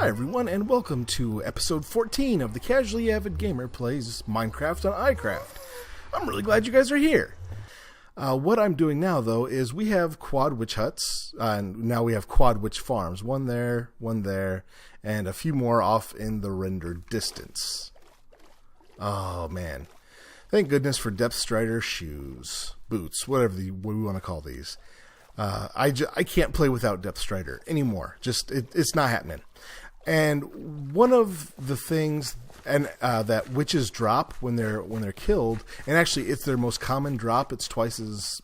Hi everyone, and welcome to episode 14 of the Casually Avid Gamer Plays Minecraft on iCraft. I'm really glad you guys are here. What I'm doing now, though, is we have quad witch huts, and now we have quad witch farms. One there, and a few more off in the rendered distance. Oh, man. Thank goodness for Depth Strider shoes, boots, whatever we want to call these. I can't play without Depth Strider anymore. It's not happening. And one of the things that witches drop when they're killed, and actually it's their most common drop. It's twice as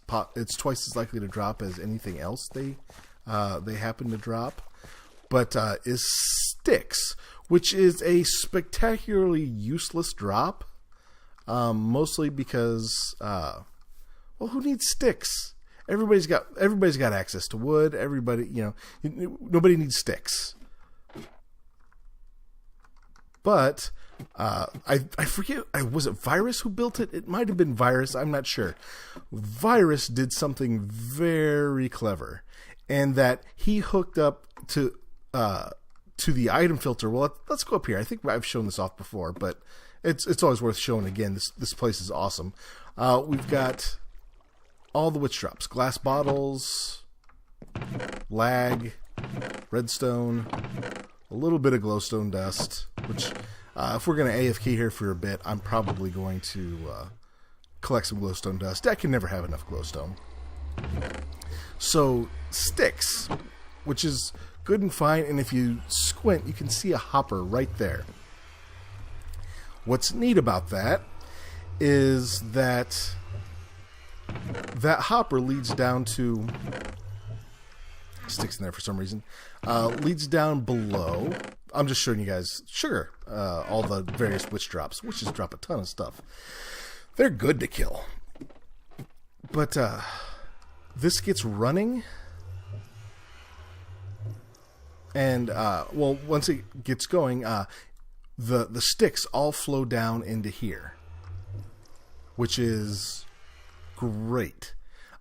likely to drop as anything else they happen to drop. But is sticks, which is a spectacularly useless drop. Mostly because who needs sticks? Everybody's got access to wood. Nobody needs sticks. But I forget. Was it Virus who built it? It might have been Virus. I'm not sure. Virus did something very clever, and that he hooked up to the item filter. Well, let's go up here. I think I've shown this off before, but it's always worth showing again. This place is awesome. We've got all the witch drops: glass bottles, lag, redstone, a little bit of glowstone dust, which if we're going to AFK here for a bit, I'm probably going to collect some glowstone dust. I can never have enough glowstone. So sticks, which is good and fine, and if you squint, you can see a hopper right there. What's neat about that is that hopper leads down to sticks in there for some reason. Leads down below. I'm just showing you guys sugar, all the various witch drops. Witches drop a ton of stuff. They're good to kill. But this gets running. And, once it gets going, the sticks all flow down into here, which is great.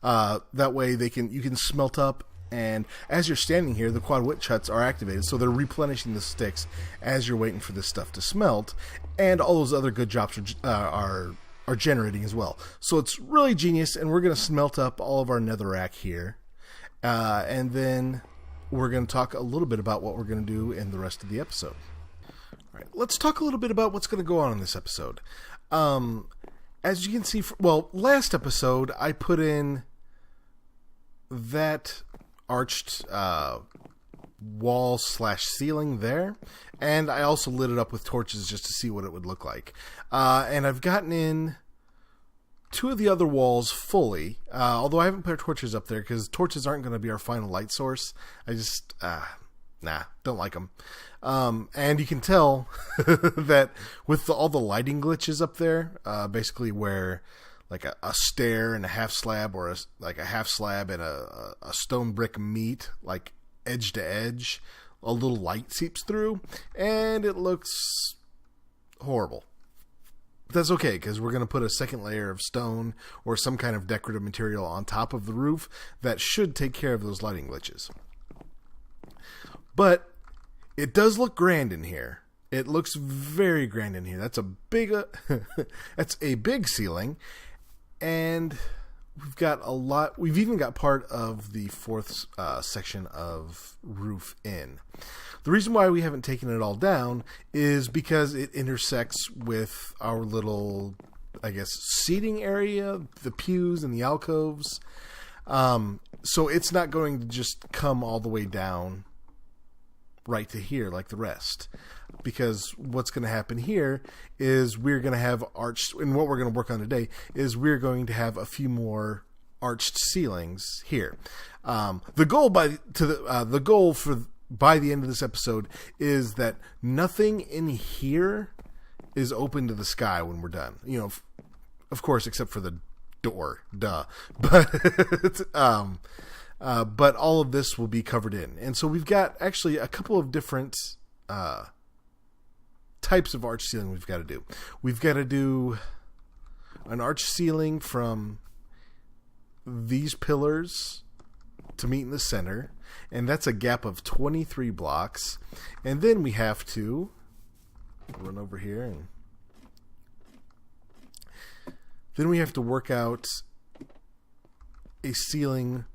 That way you can smelt up, and as you're standing here, the quad witch huts are activated, so they're replenishing the sticks as you're waiting for this stuff to smelt, and all those other good drops are generating as well. So it's really genius, and we're going to smelt up all of our netherrack here, and then we're going to talk a little bit about what we're going to do in the rest of the episode. All right, let's talk a little bit about what's going to go on in this episode. As you can see, last episode, I put in that arched wall/ceiling there, and I also lit it up with torches just to see what it would look like. And I've gotten in two of the other walls fully, although I haven't put torches up there because torches aren't going to be our final light source. I just, don't like them. And you can tell that with all the lighting glitches up there, basically where like a stair and a half slab, or a half slab and a stone brick meet, like edge to edge, a little light seeps through, and it looks horrible. But that's okay, because we're going to put a second layer of stone or some kind of decorative material on top of the roof that should take care of those lighting glitches. But it does look grand in here. It looks very grand in here. That's a big ceiling, and we've got a lot. We've even got part of the fourth section of roof in. The reason why we haven't taken it all down is because it intersects with our little, seating area, the pews and the alcoves. So it's not going to just come all the way down right to here like the rest, because what's going to happen here is we're going to have arched, and what we're going to work on today is we're going to have a few more arched ceilings here. The goal by the end of this episode is that nothing in here is open to the sky when we're done. Of course, except for the door, duh. But all of this will be covered in. And so we've got actually a couple of different types of arch ceiling we've got to do. We've got to do an arch ceiling from these pillars to meet in the center. and that's a gap of 23 blocks. And then we have to run over here, and then we have to work out a ceiling,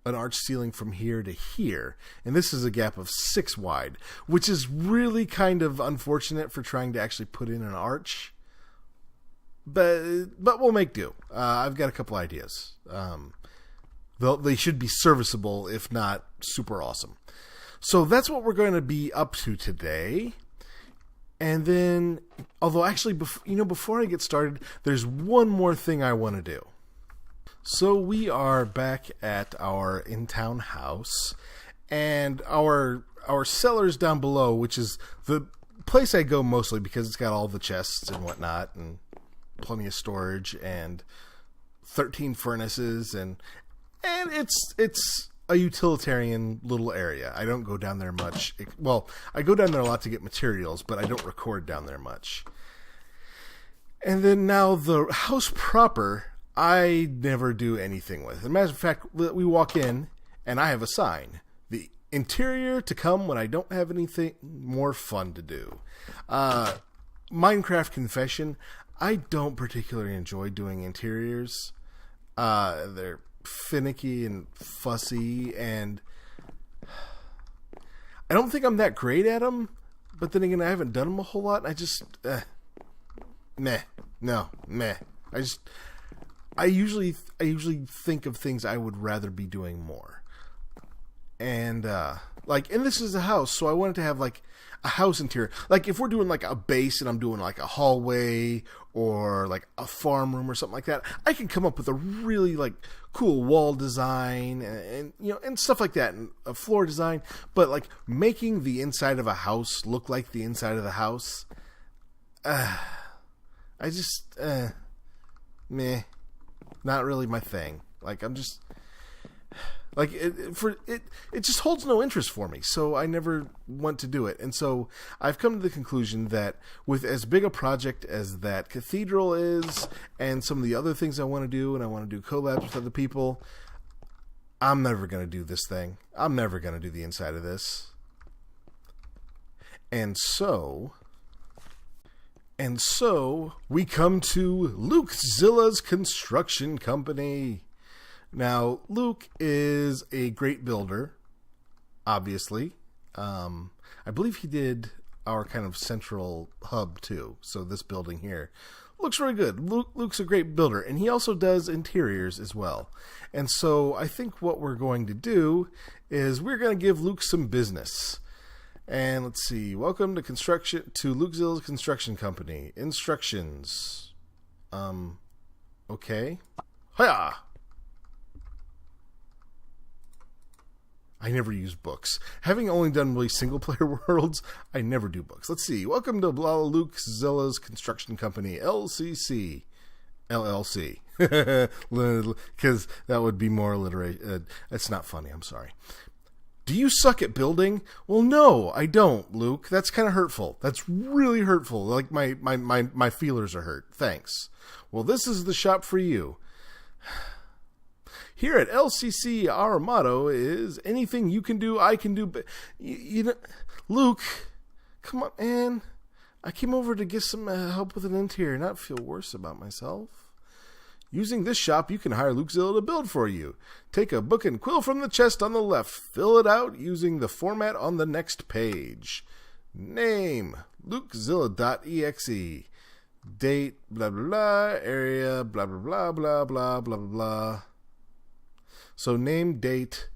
an arch ceiling from here to here, and this is a gap of 6 wide, which is really kind of unfortunate for trying to actually put in an arch, but we'll make do. I've got a couple ideas. They should be serviceable, if not super awesome. So that's what we're going to be up to today. And then, although actually, before I get started, there's one more thing I want to do. So we are back at our in-town house, and our cellar's down below, which is the place I go mostly because it's got all the chests and whatnot, and plenty of storage, and 13 furnaces, and it's a utilitarian little area. I don't go down there much. Well, I go down there a lot to get materials, but I don't record down there much. And then now the house proper, I never do anything with. As a matter of fact, we walk in, and I have a sign. The interior to come when I don't have anything more fun to do. Minecraft confession, I don't particularly enjoy doing interiors. They're finicky and fussy, and I don't think I'm that great at them, but then again, I haven't done them a whole lot. I just meh. I usually think of things I would rather be doing more, and and this is a house, so I wanted to have like a house interior. Like if we're doing like a base and I'm doing like a hallway or like a farm room or something like that, I can come up with a really like cool wall design and stuff like that, and a floor design. But like making the inside of a house look like the inside of the house, I just meh, not really my thing. Like I'm just like it just holds no interest for me, so I never want to do it. And so I've come to the conclusion that with as big a project as that Cathedral is, and some of the other things I want to do, and I want to do collabs with other people, I'm never going to do this thing. I'm never going to do the inside of this. And so we come to Luke Zilla's construction company. Now, Luke is a great builder, obviously. I believe he did our kind of central hub, too. So this building here looks really good. Luke's a great builder, and he also does interiors as well. And so I think what we're going to do is we're going to give Luke some business. And let's see. Welcome to Luke Zilla's construction company. Instructions. Okay. Hiya! I never use books. Having only done really single-player worlds, I never do books. Let's see. Welcome to Luke Zilla's Construction Company, LLC. Because that would be more alliteration. It's not funny. I'm sorry. Do you suck at building? Well, no, I don't, Luke. That's kind of hurtful. That's really hurtful. Like my feelers are hurt. Thanks. Well, this is the shop for you. Here at LCC, our motto is anything you can do, I can do. But Luke, come on, man. I came over to get some help with an interior, not feel worse about myself. Using this shop, you can hire Luke Zilla to build for you. Take a book and quill from the chest on the left. Fill it out using the format on the next page. Name, LukeZilla.exe. Date, blah, blah, blah. Area, blah, blah, blah, blah, blah, blah, blah. So name, date,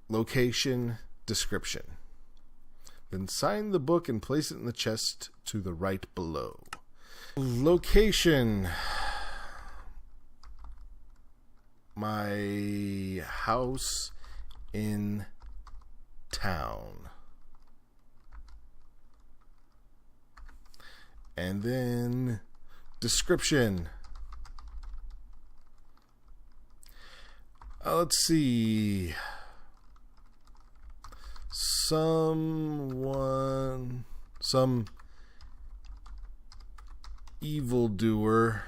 location, description. Then sign the book and place it in the chest to the right below. Location. My house in town. And then description. Let's see. Some evildoer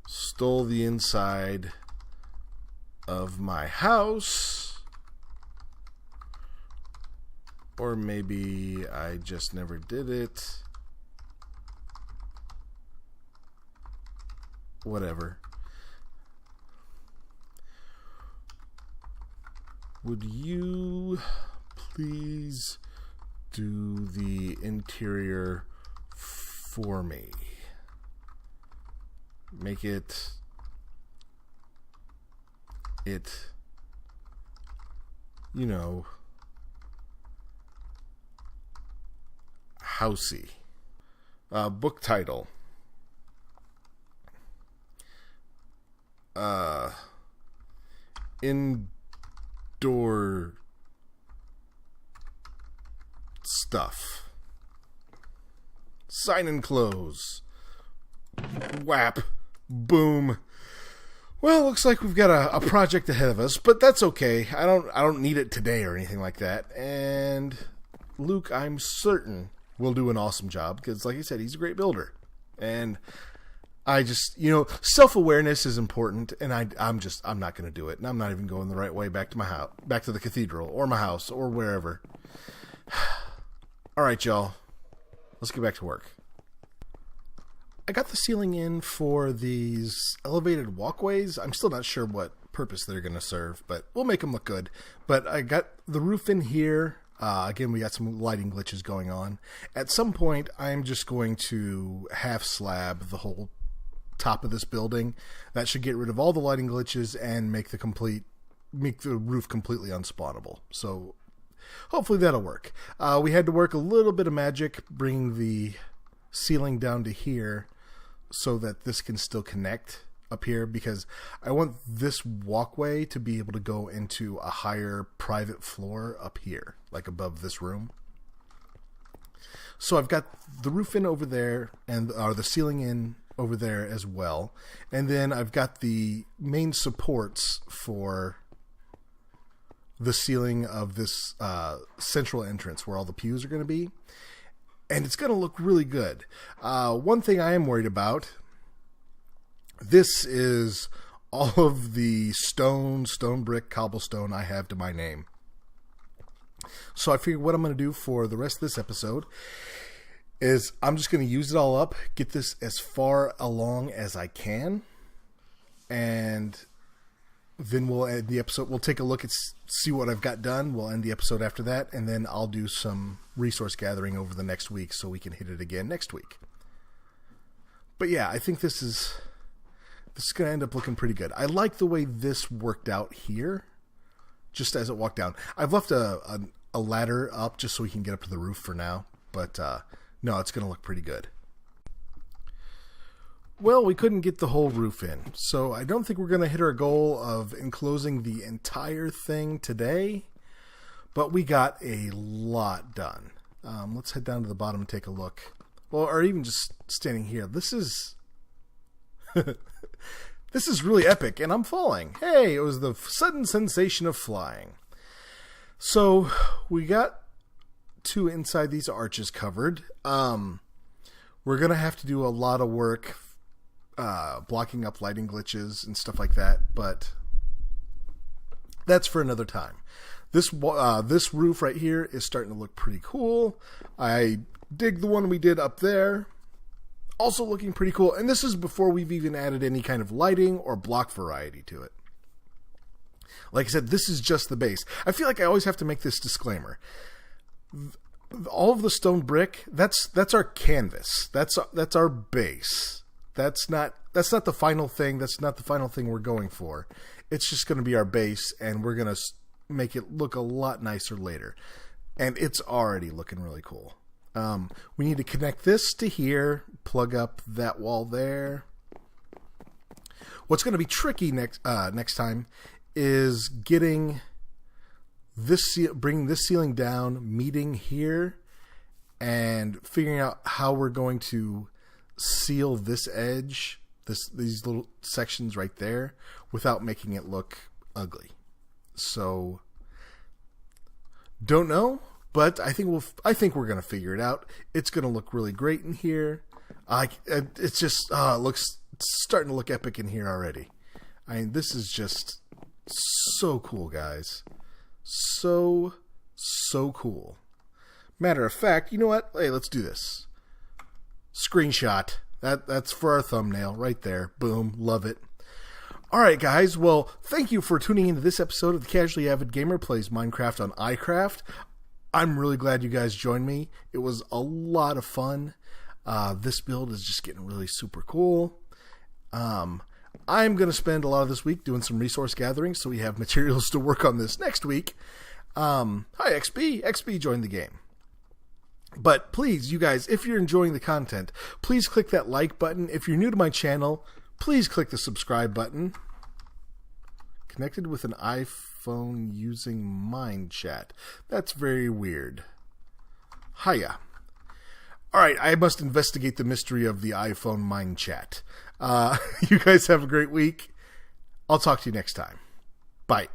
stole the inside of my house. Or maybe I just never did it. Whatever. Would you please do the interior for me? Make it you know, housey. Book title. Indoor stuff. Sign and close. Whap. Boom. Well, looks like we've got a project ahead of us, but that's okay. I don't need it today or anything like that. And Luke, I'm certain, will do an awesome job because, like I said, he's a great builder. And I just, self-awareness is important, and I'm not going to do it. And I'm not even going the right way back to my house, back to the cathedral or my house or wherever. All right, y'all. Let's get back to work. I got the ceiling in for these elevated walkways. I'm still not sure what purpose they're going to serve, but we'll make them look good. But I got the roof in here. Again, we got some lighting glitches going on. At some point, I'm just going to half slab the whole top of this building. That should get rid of all the lighting glitches and make the roof completely unspawnable. So hopefully that'll work. We had to work a little bit of magic, bringing the ceiling down to here so that this can still connect up here, because I want this walkway to be able to go into a higher private floor up here, like above this room. So I've got the roof in over there, and the ceiling in over there as well. And then I've got the main supports for the ceiling of this central entrance where all the pews are going to be. And it's going to look really good. One thing I am worried about, this is all of the stone brick, cobblestone I have to my name. So I figured what I'm going to do for the rest of this episode is I'm just going to use it all up, get this as far along as I can, and then we'll end the episode. We'll take a look at see what I've got done. We'll end the episode after that, and then I'll do some resource gathering over the next week so we can hit it again next week. But yeah, I think this is going to end up looking pretty good. I like the way this worked out here, just as it walked down. I've left a ladder up just so we can get up to the roof for now, but no, it's going to look pretty good. Well, we couldn't get the whole roof in, so I don't think we're going to hit our goal of enclosing the entire thing today, but we got a lot done. Let's head down to the bottom and take a look. Well, or even just standing here. This is this is really epic, and I'm falling. Hey, it was the sudden sensation of flying. So we got two inside these arches covered. We're going to have to do a lot of work blocking up lighting glitches and stuff like that, but that's for another time. This roof right here is starting to look pretty cool. I dig the one we did up there. Also looking pretty cool. And this is before we've even added any kind of lighting or block variety to it. Like I said, this is just the base. I feel like I always have to make this disclaimer. All of the stone brick, that's our canvas. That's our base. That's not the final thing. That's not the final thing we're going for. It's just going to be our base, and we're going to make it look a lot nicer later. And it's already looking really cool. We need to connect this to here, plug up that wall there. What's going to be tricky next time is getting bringing this ceiling down, meeting here, and figuring out how we're going to seal this edge, these little sections right there, without making it look ugly. So, don't know, but I think we're going to figure it out. It's going to look really great in here. It's just it looks starting to look epic in here already. I mean, this is just So cool, guys. So cool. Matter of fact, you know what? Hey, let's do this. Screenshot. That's for our thumbnail right there. Boom. Love it. Alright, guys. Well, thank you for tuning into this episode of the Casually Avid Gamer Plays Minecraft on iCraft. I'm really glad you guys joined me. It was a lot of fun. This build is just getting really super cool. I'm going to spend a lot of this week doing some resource gathering so we have materials to work on this next week. Hi, XP. XP joined the game. But please, you guys, if you're enjoying the content, please click that like button. If you're new to my channel, please click the subscribe button. Connected with an iPhone using Mind Chat. That's very weird. Hiya. Alright, I must investigate the mystery of the iPhone Mind Chat. You guys have a great week. I'll talk to you next time. Bye.